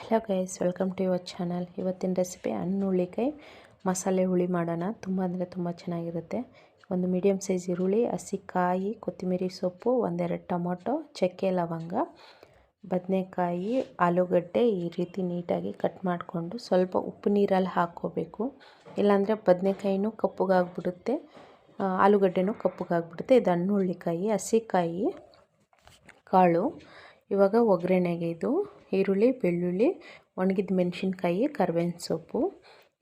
Hello guys, welcome to your channel. ಇವತ್ತಿನ recipe ಹುಳ್ಳಿಕಾಯಿ ಮಸಾಲೆ ಹುಳಿ ಮಾಡೋಣ. ತುಂಬ ಅಂದರೆ ತುಂಬ ಚೆನ್ನಾಗಿರುತ್ತೆ. ಒಂದು ಮೀಡಿಯಮ್ ಸೈಜ್ ಈರುಳ್ಳಿ, ಹಸಿಕಾಯಿ, ಕೊತ್ತಂಬರಿ ಸೊಪ್ಪು, ಒಂದೆರಡು ಟೊಮೊಟೊ, ಚಕ್ಕೆ ಲವಂಗ, ಬದನೆಕಾಯಿ, ಆಲೂಗಡ್ಡೆ ಈ ರೀತಿ ನೀಟಾಗಿ ಕಟ್ ಮಾಡಿಕೊಂಡು ಸ್ವಲ್ಪ ಉಪ್ಪು ನೀರಲ್ಲಿ ಹಾಕ್ಕೋಬೇಕು. ಇಲ್ಲಾಂದರೆ ಬದನೆಕಾಯಿನೂ ಕಪ್ಪಗಾಗ್ಬಿಡುತ್ತೆ, ಆಲೂಗಡ್ಡೆನೂ ಕಪ್ಪಗಾಗ್ಬಿಡುತ್ತೆ. ಇದು ಹುಳ್ಳಿಕಾಯಿ, ಹಸಿಕಾಯಿ ಕಾಳು. ಇವಾಗ ಒಗ್ಗರಣೆಗೆ ಇದು ಈರುಳ್ಳಿ, ಬೆಳ್ಳುಳ್ಳಿ, ಒಣಗಿದ ಮೆಣಸಿನ್ಕಾಯಿ, ಕರಿಬೇವಿನ ಸೊಪ್ಪು.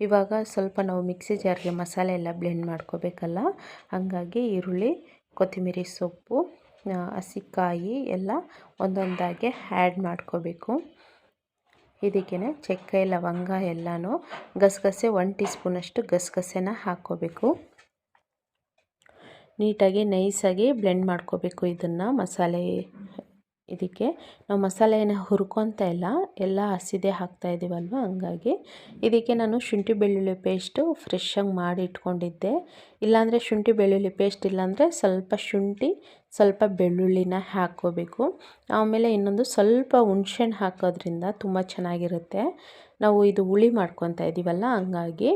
ಇವಾಗ ಸ್ವಲ್ಪ ನಾವು ಮಿಕ್ಸಿ ಜಾರ್ಗೆ ಮಸಾಲೆ ಎಲ್ಲ ಬ್ಲೆಂಡ್ ಮಾಡ್ಕೋಬೇಕಲ್ಲ, ಹಾಗಾಗಿ ಈರುಳ್ಳಿ, ಕೊತ್ತಂಬರಿ ಸೊಪ್ಪು, ಹಸಿಕಾಯಿ ಎಲ್ಲ ಒಂದೊಂದಾಗಿ ಆ್ಯಡ್ ಮಾಡ್ಕೋಬೇಕು. ಇದಕ್ಕೆ ಚಕ್ಕೆ ಲವಂಗ ಎಲ್ಲನೂ ಗಸಗಸೆ 1 ಟೀ ಸ್ಪೂನಷ್ಟು ಗಸಗಸೆನ ಹಾಕ್ಕೋಬೇಕು. ನೀಟಾಗಿ ನೈಸಾಗಿ ಬ್ಲೆಂಡ್ ಮಾಡ್ಕೋಬೇಕು ಇದನ್ನು ಮಸಾಲೆ. ಇದಕ್ಕೆ ನಾವು ಮಸಾಲೆಯನ್ನು ಹುರ್ಕೊತಾ ಎಲ್ಲ ಹಸಿದೆ ಹಾಕ್ತಾ ಇದ್ದೀವಲ್ವ, ಹಂಗಾಗಿ ಇದಕ್ಕೆ ನಾನು ಶುಂಠಿ ಬೆಳ್ಳುಳ್ಳಿ ಪೇಸ್ಟು ಫ್ರೆಶ್ಶಾಗಿ ಮಾಡಿ ಇಟ್ಕೊಂಡಿದ್ದೆ. ಇಲ್ಲಾಂದರೆ ಶುಂಠಿ ಬೆಳ್ಳುಳ್ಳಿ ಪೇಸ್ಟ್ ಇಲ್ಲಾಂದರೆ ಸ್ವಲ್ಪ ಶುಂಠಿ ಸ್ವಲ್ಪ ಬೆಳ್ಳುಳ್ಳಿನ ಹಾಕ್ಕೋಬೇಕು. ಆಮೇಲೆ ಇನ್ನೊಂದು ಸ್ವಲ್ಪ ಹುಣ್ಸೆಹಣ್ಣು ಹಾಕೋದ್ರಿಂದ ತುಂಬ ಚೆನ್ನಾಗಿರುತ್ತೆ. ನಾವು ಇದು ಹುಳಿ ಮಾಡ್ಕೊತಾ ಇದ್ದೀವಲ್ಲ, ಹಂಗಾಗಿ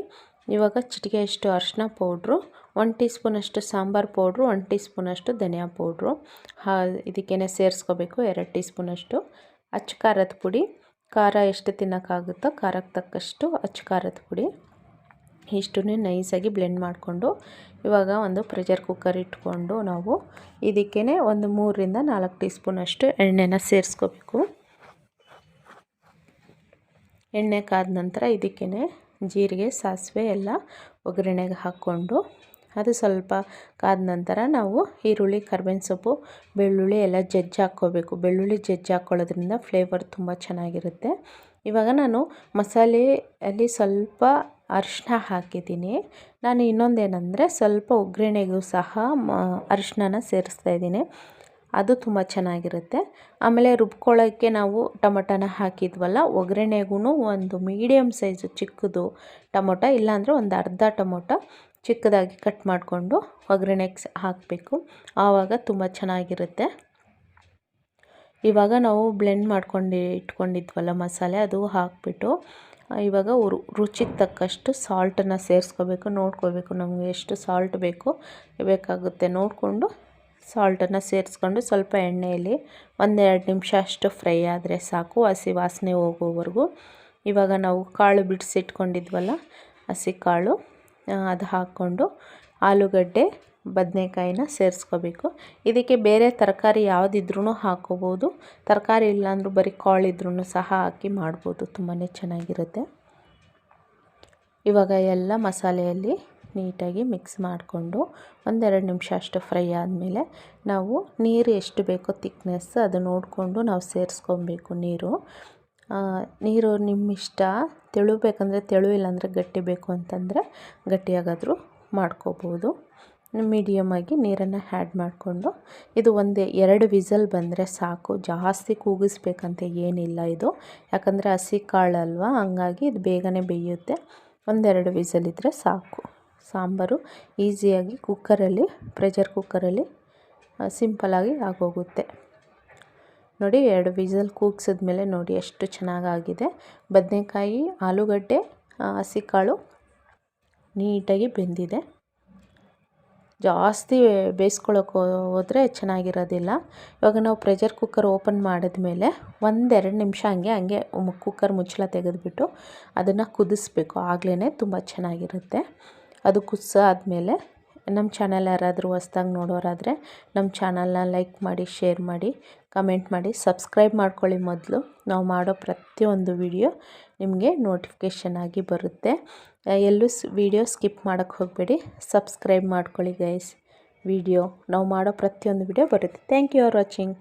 ಇವಾಗ ಚಿಟಿಕೆಯಷ್ಟು ಅರಿಶಿನ ಪೌಡ್ರು, 1 ಟೀ ಸ್ಪೂನಷ್ಟು ಸಾಂಬಾರು ಪೌಡ್ರು, 1 ಟೀ ಸ್ಪೂನಷ್ಟು ಧನಿಯಾ ಪೌಡ್ರು ಇದಕ್ಕೇ ಸೇರಿಸ್ಕೋಬೇಕು. 2 ಟೀ ಸ್ಪೂನಷ್ಟು ಅಚ್ಚ ಖಾರದ ಪುಡಿ, ಖಾರ ಎಷ್ಟು ತಿನ್ನೋಕ್ಕಾಗುತ್ತೋ ಖಾರಕ್ಕೆ ತಕ್ಕಷ್ಟು ಅಚ್ಚ ಖಾರದ ಪುಡಿ. ಇಷ್ಟನ್ನೇ ನೈಸಾಗಿ ಬ್ಲೆಂಡ್ ಮಾಡಿಕೊಂಡು ಇವಾಗ ಒಂದು ಪ್ರೆಷರ್ ಕುಕ್ಕರ್ ಇಟ್ಕೊಂಡು ನಾವು ಇದಕ್ಕೇ ಒಂದು 3 ರಿಂದ 4 ಟೀ ಸ್ಪೂನಷ್ಟು ಎಣ್ಣೆನ ಸೇರಿಸ್ಕೋಬೇಕು. ಎಣ್ಣೆ ಕಾದ ನಂತರ ಇದಕ್ಕೇ ಜೀರಿಗೆ, ಸಾಸಿವೆ ಎಲ್ಲ ಒಗ್ಗರಣೆಗೆ ಹಾಕ್ಕೊಂಡು ಅದು ಸ್ವಲ್ಪ ಕಾದ ನಂತರ ನಾವು ಈರುಳ್ಳಿ, ಕರಿಬೇವಿನ ಸೊಪ್ಪು, ಬೆಳ್ಳುಳ್ಳಿ ಎಲ್ಲ ಜಜ್ಜಿ ಹಾಕ್ಕೋಬೇಕು. ಬೆಳ್ಳುಳ್ಳಿ ಜಜ್ಜಿ ಹಾಕ್ಕೊಳ್ಳೋದ್ರಿಂದ ಫ್ಲೇವರ್ ತುಂಬ ಚೆನ್ನಾಗಿರುತ್ತೆ. ಇವಾಗ ನಾನು ಮಸಾಲೆಯಲ್ಲಿ ಸ್ವಲ್ಪ ಅರಿಶಿನ ಹಾಕಿದ್ದೀನಿ. ನಾನು ಇನ್ನೊಂದೇನೆಂದರೆ ಸ್ವಲ್ಪ ಒಗ್ಗರಣೆಗೂ ಸಹ ಅರಿಶಿನ ಸೇರಿಸ್ತಾ ಇದ್ದೀನಿ, ಅದು ತುಂಬ ಚೆನ್ನಾಗಿರುತ್ತೆ. ಆಮೇಲೆ ರುಬ್ಕೊಳ್ಳೋಕ್ಕೆ ನಾವು ಟೊಮೊಟೊನ ಹಾಕಿದ್ವಲ್ಲ, ಒಗ್ಗರಣೆಗೂ ಒಂದು ಮೀಡಿಯಮ್ ಸೈಜು ಚಿಕ್ಕದು ಟೊಮೊಟೊ ಇಲ್ಲಾಂದರೆ ಒಂದು ಅರ್ಧ ಟೊಮೊಟೊ ಚಿಕ್ಕದಾಗಿ ಕಟ್ ಮಾಡಿಕೊಂಡು ಒಗ್ಗರಣೆಗೆ ಹಾಕಬೇಕು. ಆವಾಗ ತುಂಬ ಚೆನ್ನಾಗಿರುತ್ತೆ. ಇವಾಗ ನಾವು ಬ್ಲೆಂಡ್ ಮಾಡ್ಕೊಂಡು ಇಟ್ಕೊಂಡಿದ್ವಲ್ಲ ಮಸಾಲೆ, ಅದು ಹಾಕಿಬಿಟ್ಟು ಇವಾಗ ರುಚಿಗೆ ತಕ್ಕಷ್ಟು ಸಾಲ್ಟನ್ನು ಸೇರಿಸ್ಕೋಬೇಕು. ನೋಡ್ಕೋಬೇಕು ನಮಗೆ ಎಷ್ಟು ಸಾಲ್ಟ್ ಬೇಕಾಗುತ್ತೆ ನೋಡಿಕೊಂಡು ಸಾಲ್ಟನ್ನು ಸೇರಿಸ್ಕೊಂಡು ಸ್ವಲ್ಪ ಎಣ್ಣೆಯಲ್ಲಿ 1-2 ನಿಮಿಷ ಅಷ್ಟು ಫ್ರೈ ಆದರೆ ಸಾಕು, ಹಸಿ ವಾಸನೆ ಹೋಗೋವರೆಗೂ. ಇವಾಗ ನಾವು ಕಾಳು ಬಿಡಿಸಿಟ್ಕೊಂಡಿದ್ವಲ್ಲ ಹಸಿ ಕಾಳು, ಅದು ಹಾಕ್ಕೊಂಡು ಆಲೂಗಡ್ಡೆ, ಬದನೆಕಾಯಿನ ಸೇರಿಸ್ಕೋಬೇಕು. ಇದಕ್ಕೆ ಬೇರೆ ತರಕಾರಿ ಯಾವುದಿದ್ರೂ ಹಾಕ್ಕೋಬೋದು, ತರಕಾರಿ ಇಲ್ಲಾಂದ್ರೂ ಬರೀ ಕಾಳಿದ್ರೂ ಸಹ ಹಾಕಿ ಮಾಡ್ಬೋದು, ತುಂಬಾ ಚೆನ್ನಾಗಿರುತ್ತೆ. ಇವಾಗ ಎಲ್ಲ ಮಸಾಲೆಯಲ್ಲಿ ನೀಟಾಗಿ ಮಿಕ್ಸ್ ಮಾಡಿಕೊಂಡು 1-2 ನಿಮಿಷ ಅಷ್ಟು ಫ್ರೈ ಆದಮೇಲೆ ನಾವು ನೀರು ಎಷ್ಟು ಬೇಕೋ ತಿಕ್ನೆಸ್ ಅದು ನೋಡಿಕೊಂಡು ನಾವು ಸೇರಿಸ್ಕೊಬೇಕು. ನೀರು ನಿಮ್ಮ ಇಷ್ಟ, ತೆಳು ಬೇಕಂದರೆ ತೆಳು, ಇಲ್ಲಾಂದರೆ ಗಟ್ಟಿ ಬೇಕು ಅಂತಂದರೆ ಗಟ್ಟಿಯಾಗಾದರೂ ಮಾಡ್ಕೋಬೋದು. ಮೀಡಿಯಮಾಗಿ ನೀರನ್ನು ಆ್ಯಡ್ ಮಾಡಿಕೊಂಡು ಇದು 1-2 ವಿಸಲ್ ಬಂದರೆ ಸಾಕು, ಜಾಸ್ತಿ ಕೂಗಿಸ್ಬೇಕಂತ ಏನಿಲ್ಲ ಇದು, ಯಾಕಂದರೆ ಹಸಿ ಕಾಳಲ್ವ, ಹಂಗಾಗಿ ಇದು ಬೇಗನೆ ಬೇಯುತ್ತೆ. 1-2 ವಿಸಲ್ ಇದ್ದರೆ ಸಾಕು. ಸಾಂಬಾರು ಈಸಿಯಾಗಿ ಪ್ರೆಷರ್ ಕುಕ್ಕರಲ್ಲಿ ಸಿಂಪಲಾಗಿ ಆಗೋಗುತ್ತೆ. ನೋಡಿ, 2 ವಿಸಲ್ ಕೂಗಿಸಿದ್ಮೇಲೆ ನೋಡಿ ಎಷ್ಟು ಚೆನ್ನಾಗಾಗಿದೆ. ಬದನೆಕಾಯಿ, ಆಲೂಗಡ್ಡೆ, ಹಸಿ ಕಾಳು ನೀಟಾಗಿ ಬೆಂದಿದೆ. ಜಾಸ್ತಿ ಬೇಯಿಸ್ಕೊಳ್ಳೋಕೆ ಹೋದರೆ ಚೆನ್ನಾಗಿರೋದಿಲ್ಲ. ಇವಾಗ ನಾವು ಪ್ರೆಷರ್ ಕುಕ್ಕರ್ ಓಪನ್ ಮಾಡಿದ್ಮೇಲೆ 1-2 ನಿಮಿಷ ಹಂಗೆ ಕುಕ್ಕರ್ ಮುಚ್ಚಳ ತೆಗೆದುಬಿಟ್ಟು ಅದನ್ನು ಕುದಿಸ್ಬೇಕು, ಆಗಲೇ ತುಂಬ ಚೆನ್ನಾಗಿರುತ್ತೆ. ಅದು ಕುದಿಸಾದ್ಮೇಲೆ ನಮ್ಮ ಚಾನಲ್ ಯಾರಾದರೂ ಹೊಸ್ದಾಗಿ ನೋಡೋರಾದರೆ ನಮ್ಮ ಚಾನಲ್ನ ಲೈಕ್ ಮಾಡಿ, ಶೇರ್ ಮಾಡಿ, ಕಮೆಂಟ್ ಮಾಡಿ, ಸಬ್ಸ್ಕ್ರೈಬ್ ಮಾಡ್ಕೊಳ್ಳಿ. ಮೊದಲು ನಾವು ಮಾಡೋ ಪ್ರತಿಯೊಂದು ವಿಡಿಯೋ ನಿಮಗೆ ನೋಟಿಫಿಕೇಷನ್ ಆಗಿ ಬರುತ್ತೆ. ಎಲ್ಲೂ ವಿಡಿಯೋ ಸ್ಕಿಪ್ ಮಾಡೋಕ್ಕೆ ಹೋಗಬೇಡಿ, ಸಬ್ಸ್ಕ್ರೈಬ್ ಮಾಡ್ಕೊಳ್ಳಿ ಗೈಸ್. ನಾವು ಮಾಡೋ ಪ್ರತಿಯೊಂದು ವಿಡಿಯೋ ಬರುತ್ತೆ. Thank you for watching.